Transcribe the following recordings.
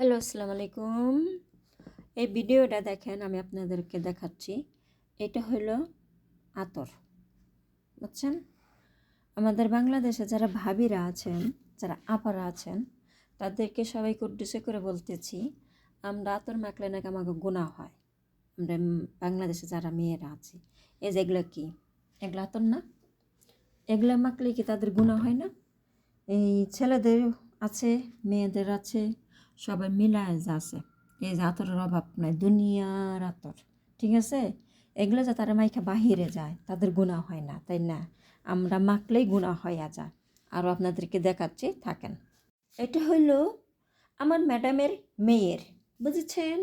Hello, আসসালামু আলাইকুম। এই ভিডিওটা দেখেন, আমি আপনাদেরকে দেখাচ্ছি। এটা হলো আতর, বুঝছেন? আমাদের বাংলাদেশে যারা ভাবিরা আছেন, যারা আপারা আছেন, তাদেরকে সবাইকে উদ্দেশ্য করে বলতেছি, আমরা আতর মাখলে নাকি আমাকে গুনাহ হয়। আমরা বাংলাদেশে যারা মেয়েরা আছে, এই যে এগুলো কি, এগুলো আতর না? এগুলো মাখলে কি তাদের গুনাহ হয় না? এই ছেলেদের আছে, মেয়েদের আছে, সবাই মিলায় যা আছে। এই যে আতরের অভাব নাই, দুনিয়ার আতর, ঠিক আছে? এগুলো যে তারা মাইখা বাহিরে যায়, তাদের গুনাহ হয় না, তাই না? আমরা মাখলেই গুনাহ হইয়া যায়। আরও আপনাদেরকে দেখাচ্ছি, থাকেন। এটা হলো আমার ম্যাডামের মেয়ের, বুঝেছেন?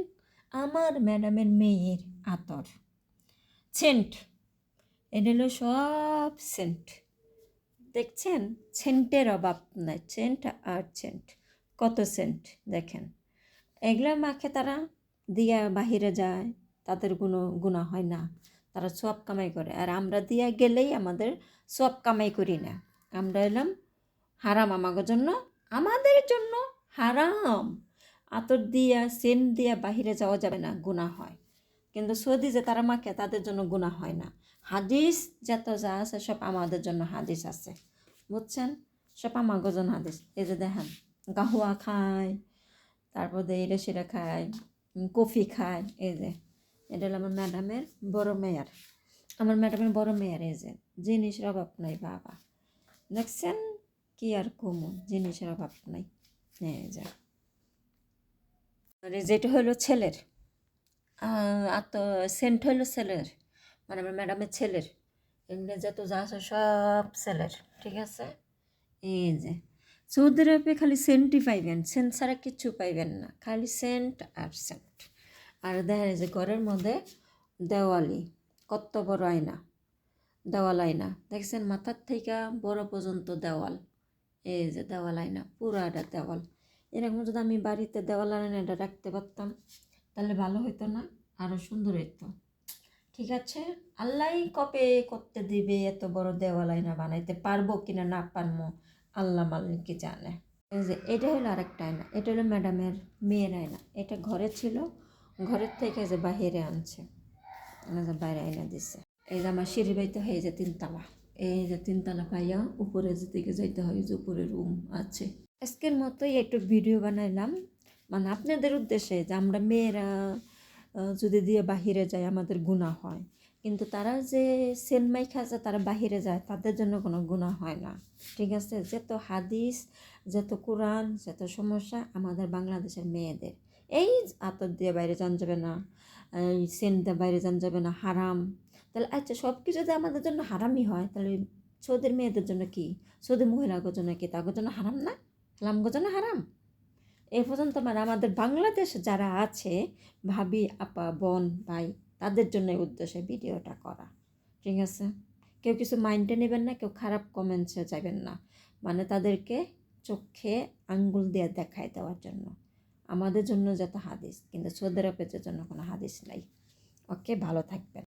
আমার ম্যাডামের মেয়ের আতর, সেন্ট। এটা হলো সব সেন্ট, দেখছেন? সেন্টের অভাব নাই, সেন্ট আর সেন্ট, কত সেন্ট দেখেন। এগুলা মাখে তারা দিয়া বাহিরে যায়, তাদের কোনো গুনাহ হয় না, তারা সব কামাই করে। আর আমরা দিয়া গেলেই আমাদের সব কামাই করি না, আমরা এলাম হারাম আমাদের জন্য হারাম। আতর দিয়া সেন্ট দিয়া বাহিরে যাওয়া যাবে না, গুনাহ হয়। কিন্তু সৌদি যে তারা মাখে, তাদের জন্য গুনাহ হয় না। হাদিস যত যা আছে সব আমাদের জন্য হাদিস আছে, বুঝছেন? সব আমাদের জন্য হাদিস। এই যে দেখেন, গাহুয়া খায়, তারপর এটা সেটা খায়, কফি খায়। এই যে এটা হলো আমার ম্যাডামের বড় মেয়ার, আমার ম্যাডামের বড় মেয়ার। এই যে জিনিসের অভাব নাই বাবা, দেখছেন? কি আর কমু, জিনিসের অভাব নাই। এই যে যেটা হলো ছেলের, আর তো সেন্ট হলো ছেলের, মানে আমার ম্যাডামের ছেলের। এমনি যত যা আছে সব ছেলের, ঠিক আছে? এই যে সৌদি আরবে খালি সেন্টই পাইবেন, সেন্ট ছাড়া কিচ্ছু পাইবেন না, খালি সেন্ট আর সেন্ট। আর দেখা যে ঘরের মধ্যে দেওয়ালি, কত বড় আয়না, দেওয়াল আয়না, দেখছেন? মাথার থেকে বড় পর্যন্ত দেওয়াল। এই যে দেওয়াল আয়না, পুরাটা দেওয়াল। এরকম যদি আমি বাড়িতে দেওয়াল আয়নাটা রাখতে পারতাম, তাহলে ভালো হতো না? আরও সুন্দর হতো, ঠিক আছে? আল্লাহ কবে করতে দিবে এত বড় দেওয়াল আয়না, বানাইতে পারবো কিনা না পারবো আল্লাহ মালিক জানে। এই যে এটা হলো আরেকটা আয়না, এটা হলো ম্যাডামের মেয়ের আয়না। এটা ঘরে ছিল, ঘরের থেকে যে বাহিরে আনছে, যে বাইরে আয়না দিছে। এই যে আমার সিঁড়ি বাইতে হয়, এই যে তিনতলা, এই যে তিনতলা পাইয়া উপরে যে দিকে যাইতে হয়, যে উপরে রুম আছে। আজকের মতোই একটু ভিডিও বানাইলাম, মানে আপনাদের উদ্দেশ্যে, যে আমরা মেয়েরা যদি দিয়ে বাহিরে যায় আমাদের গুনাহ হয়, কিন্তু তারা যে সেনমাই খাজা তারা বাহিরে যায়, তাদের জন্য কোনো গুনাহ হয় না, ঠিক আছে? যত হাদিস, যত কোরআন, যত সমস্যা আমাদের বাংলাদেশের মেয়েদের। এই আতর দিয়ে বাইরে যান যাবে না, এই সেন্ট দিয়ে বাইরে যান যাবে না, হারাম। তাহলে আচ্ছা, সব কিছু যদি আমাদের জন্য হারামই হয়, তাহলে সৌদের মেয়েদের জন্য কি, সৌদি মহিলাদের জন্য কি, তাদের জন্য হারাম না? তাহলে আমগোর জন্য হারাম? এ পর্যন্ত মানে আমাদের বাংলাদেশ যারা আছে, ভাবি, আপা, বোন, ভাই, তাদের জন্য উদ্দেশ্যে ভিডিওটা করা, ঠিক আছে? কেউ কিছু মাইন্ডে নেবেন না, কেউ খারাপ কমেন্টসে যাবেন না, মানে তাদেরকে চোখে আঙ্গুল দিয়ে দেখায় দেওয়ার জন্য। আমাদের জন্য যত হাদিস, কিন্তু সৌদি আরবের জন্য কোনো হাদিস নাই। ওকে, ভালো থাকবেন।